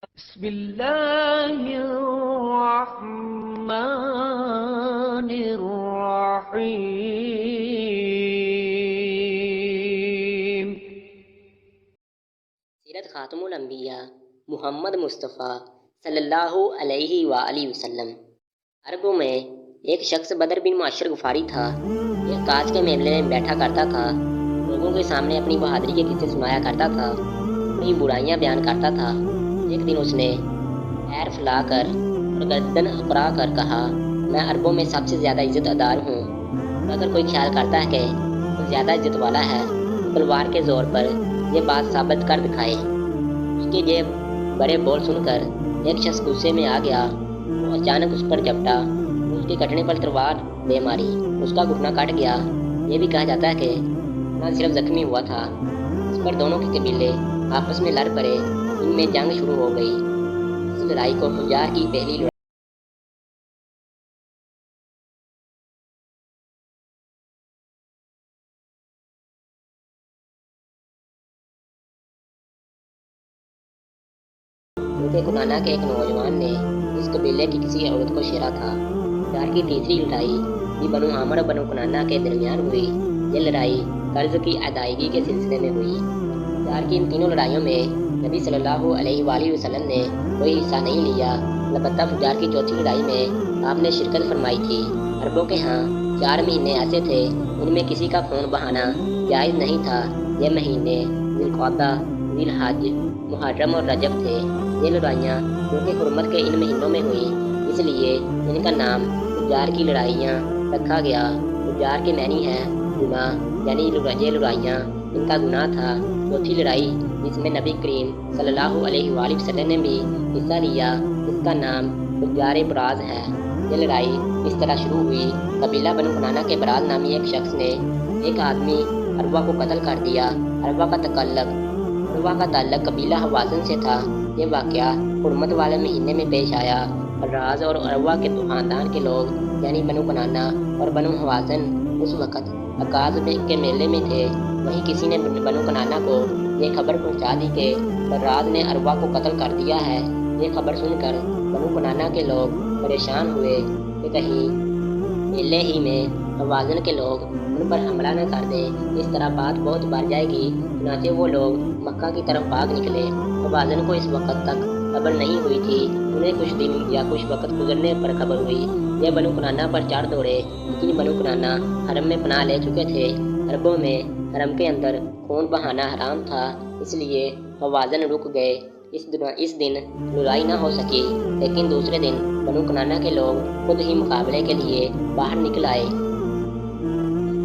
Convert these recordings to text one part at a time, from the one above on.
بسم الله الرحمن الرحيم. سیرت خاتم الانبیاء محمد مصطفیٰ صلی اللہ علیہ وآلہ وسلم۔ عربوں میں ایک شخص بدر بن معشر غفاری تھا۔ ایک کاج کے میلے میں بیٹھا کرتا تھا، لوگوں کے سامنے اپنی بہادری کے قصے سنایا کرتا تھا، اپنی برائیاں بیان کرتا تھا۔ ایک دن اس نے پیر پھیلا کر اور گردن اکڑا کر کہا، میں عربوں میں سب سے زیادہ عزت دار ہوں، اور اگر کوئی خیال کرتا ہے کہ وہ زیادہ عزت والا ہے تو تلوار کے زور پر یہ بات ثابت کر دکھائے۔ اس کے یہ بڑے بول سن کر ایک شخص غصے میں آ گیا۔ وہ اچانک اس پر جھپٹا، اس کے کٹنے پر تلوار دے ماری، اس کا گھٹنا کٹ گیا۔ یہ بھی کہا جاتا ہے کہ نہ صرف زخمی ہوا تھا، اس پر دونوں کے قبیلے آپس میں لڑ پڑے، ان میں جنگ شروع ہو گئی۔ اس لڑائی کو فجار کی پہلی لڑائی کیونکہ کنانا کے ایک نوجوان نے اس قبیلے کی کسی عورت کو شیرا تھا۔ فجار کی تیسری لڑائی بھی بنو عامر اور بنو کنانا کے درمیان ہوئی۔ یہ لڑائی قرض کی ادائیگی کے سلسلے میں ہوئی۔ فجار کی ان تینوں لڑائیوں میں نبی صلی اللہ علیہ وآلہ وسلم نے کوئی حصہ نہیں لیا، البتہ فجار کی چوتھی لڑائی میں آپ نے شرکت فرمائی تھی۔ عربوں کے ہاں 4 مہینے ایسے تھے ان میں کسی کا خون بہانا جائز نہیں تھا۔ یہ مہینے ذی القعدہ، ذی الحج، محرم اور رجب تھے۔ یہ لڑائیاں کیونکہ حرمت کے ان مہینوں میں ہوئیں، اس لیے ان کا نام فجار کی لڑائیاں رکھا گیا۔ فجار کے معنی ہے گناہ، یعنی یہ لڑائیاں ان کا گناہ تھا۔ چوتھی لڑائی جس میں نبی کریم صلی اللہ علیہ وآلہ وسلم نے بھی حصہ لیا، اس کا نام فجار براز ہے۔ یہ لڑائی اس طرح شروع ہوئی، قبیلہ بنو کنانا کے براز نامی ایک شخص نے ایک آدمی عروہ کو قتل کر دیا۔ عروہ کا تعلق قبیلہ حوازن سے تھا۔ یہ واقعہ حرمت والے مہینے میں پیش آیا۔ براز اور عروہ کے خاندان کے لوگ یعنی بنو کنانا اور بنو حوازن اس وقت عکاظ کے میلے میں تھے۔ وہیں کسی نے بنو کنانا کو یہ خبر پہنچا دی کہ براز نے عروہ کو قتل کر دیا ہے۔ یہ خبر سن کر بنو کنانا کے لوگ پریشان ہوئے کہ کہیں میلے ہی میں حوازن کے لوگ ان پر حملہ نہ کر دیں، اس طرح بات بہت بڑھ جائے گی۔ چنانچہ وہ لوگ مکہ کی طرف بھاگ نکلے۔ حوازن کو اس وقت تک خبر نہیں ہوئی تھی، انہیں کچھ دن یا کچھ وقت گزرنے پر خبر ہوئی۔ یہ بنو کنانا پر چڑھ دوڑے، لیکن بنو کنانا حرم میں پناہ لے چکے تھے۔ عربوں میں حرم کے اندر خون بہانا حرام تھا، اس لیے حوازن رک گئے۔ اس دن لڑائی نہ ہو سکی، لیکن دوسرے دن بنو کنانا کے لوگ خود ہی مقابلے کے لیے باہر نکل آئے۔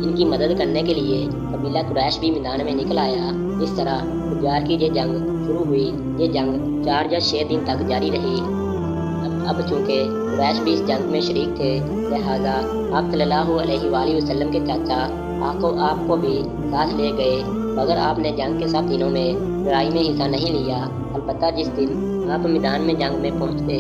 ان کی مدد کرنے کے لیے قبیلہ قریش بھی میدان میں نکل آیا۔ اس طرح فجار کی یہ جنگ شروع ہوئی۔ یہ جنگ 4 یا 6 دن تک جاری رہی۔ اب چونکہ قریش بھی اس جنگ میں شریک تھے، لہٰذا آپ صلی اللہ علیہ وآلہ وسلم کے چاچا آپ کو بھی ساتھ لے گئے، مگر آپ نے جنگ کے سب دنوں میں لڑائی میں حصہ نہیں لیا۔ البتہ جس دن آپ میدان میں جنگ میں پہنچتے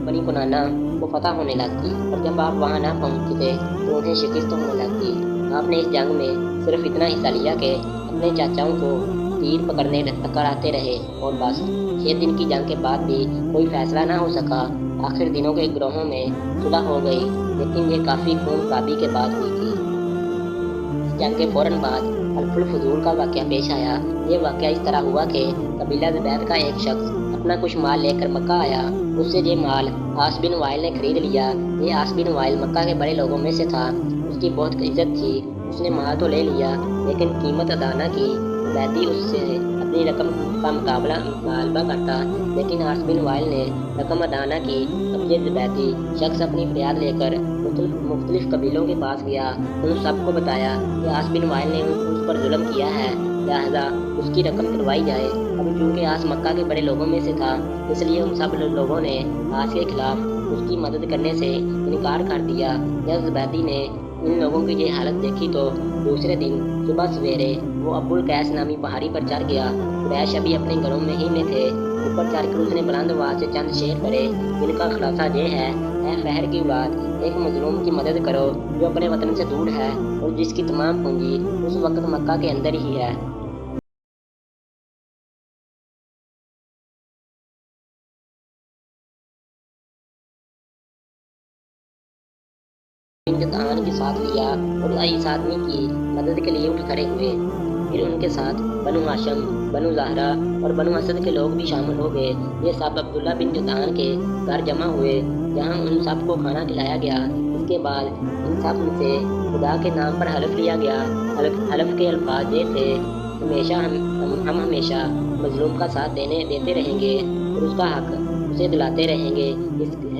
بنی کنانا کو فتح ہونے لگتی، اور جب آپ وہاں نہ پہنچتے تو انہیں شکست ہونے لگتی۔ آپ نے اس جنگ میں صرف اتنا حصہ لیا کہ اپنے چاچاؤں کو تیر پکڑاتے رہے، اور بس 6 دن کی جنگ کے بعد بھی کوئی فیصلہ نہ ہو سکا۔ آخر دنوں کے گروہوں میں صلح ہو گئی، لیکن یہ کافی خون خرابی کے بعد ہوئی تھی۔ اس جنگ کے فوراً بعد حلف الفضول کا واقعہ پیش آیا۔ یہ واقعہ اس طرح ہوا کہ قبیلہ زبید کا ایک شخص اپنا کچھ مال لے کر مکہ آیا۔ اس سے یہ مال عاص بن وائل نے خرید لیا۔ یہ عاص بن وائل مکہ کے بڑے لوگوں میں سے تھا، اس کی بہت عزت تھی۔ اس نے مال تو لے لیا، لیکن قیمت ادا نہ کی۔ زبیدی اس سے اپنی رقم کا مطالبہ کرتا، لیکن عاص بن وائل نے رقم ادا نہ کی۔ اب یہ زبیدی شخص اپنی فریاد لے کر مختلف قبیلوں کے پاس گیا، ان سب کو بتایا کہ عاص بن وائل نے اس پر ظلم کیا ہے، لہذا اس کی رقم دلوائی جائے۔ اب چونکہ عاص مکہ کے بڑے لوگوں میں سے تھا، اس لیے ان سب لوگوں نے عاص کے خلاف اس کی مدد کرنے سے انکار کر دیا۔ جب زبیدی نے ان لوگوں کی یہ حالت دیکھی تو دوسرے دن صبح سویرے وہ ابو القیس نامی پہاڑی پر چڑھ گیا۔ قریش ابھی اپنے گھروں میں ہی میں تھے۔ اوپر چڑھ کر اس نے بلند آواز سے چند شعر پڑھے، جن کا خلاصہ یہ ہے: اے فہر کی اولاد، ایک مظلوم کی مدد کرو جو اپنے وطن سے دور ہے اور جس کی تمام پونجی اس وقت مکہ کے اندر ہی ہے۔ بن جدعان کے ساتھ لیا اور اس آدمی کی مدد کے لیے اٹھ کھڑے ہوئے۔ پھر ان کے ساتھ بنو ہاشم، بنو زہرہ اور بنو اسد کے لوگ بھی شامل ہو گئے۔ یہ سب عبداللہ بن جدعان کے گھر جمع ہوئے، جہاں ان سب کو کھانا کھلایا گیا۔ اس کے بعد ان سب سے خدا کے نام پر حلف لیا گیا۔ حلف کے الفاظ یہ تھے: ہم ہمیشہ مظلوم کا ساتھ دیتے رہیں گے اور اس کا حق اسے دلاتے رہیں گے۔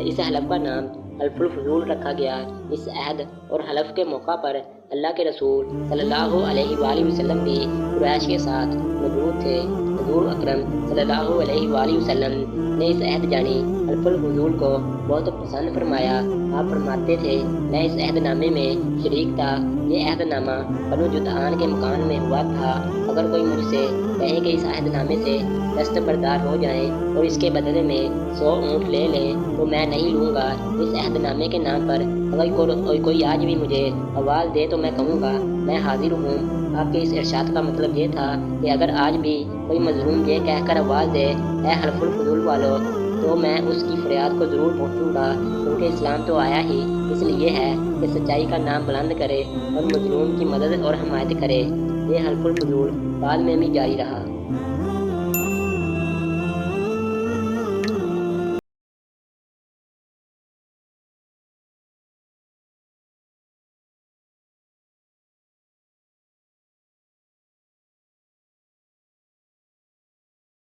اس حلف کا نام حلف الفضول رکھا گیا۔ اس عہد اور حلف کے موقع پر اللہ کے رسول صلی اللہ علیہ وآلہ وسلم بھی قریش کے ساتھ موجود تھے۔ حضور اکرم صلی اللہ علیہ وآلہ وسلم نے اس عہد یعنی حلف الفضول کو بہت پسند فرمایا۔ آپ فرماتے تھے: میں اس عہد نامے میں شریک تھا۔ یہ عہد نامہ بنو جدعان کے مکان میں ہوا تھا۔ اگر کوئی مجھ سے کہے کہ اس عہد نامے سے دستبردار ہو جائیں اور اس کے بدلے میں 100 اونٹ لے لیں تو میں نہیں لوں گا۔ اس عہد نامے کے نام پر اگر کوئی آج بھی مجھے آواز دے تو میں کہوں گا: میں حاضر ہوں۔ آپ کے اس ارشاد کا مطلب یہ تھا کہ اگر آج بھی کوئی مظلوم یہ کہہ کر آواز دے: اے حلف الفضول والو، تو میں اس کی فریاد کو ضرور پہنچوں گا، کیونکہ اسلام تو آیا ہی اس لیے ہے کہ سچائی کا نام بلند کرے اور مظلوم کی مدد اور حمایت کرے۔ یہ حلف الفضول بعد میں بھی جاری رہا۔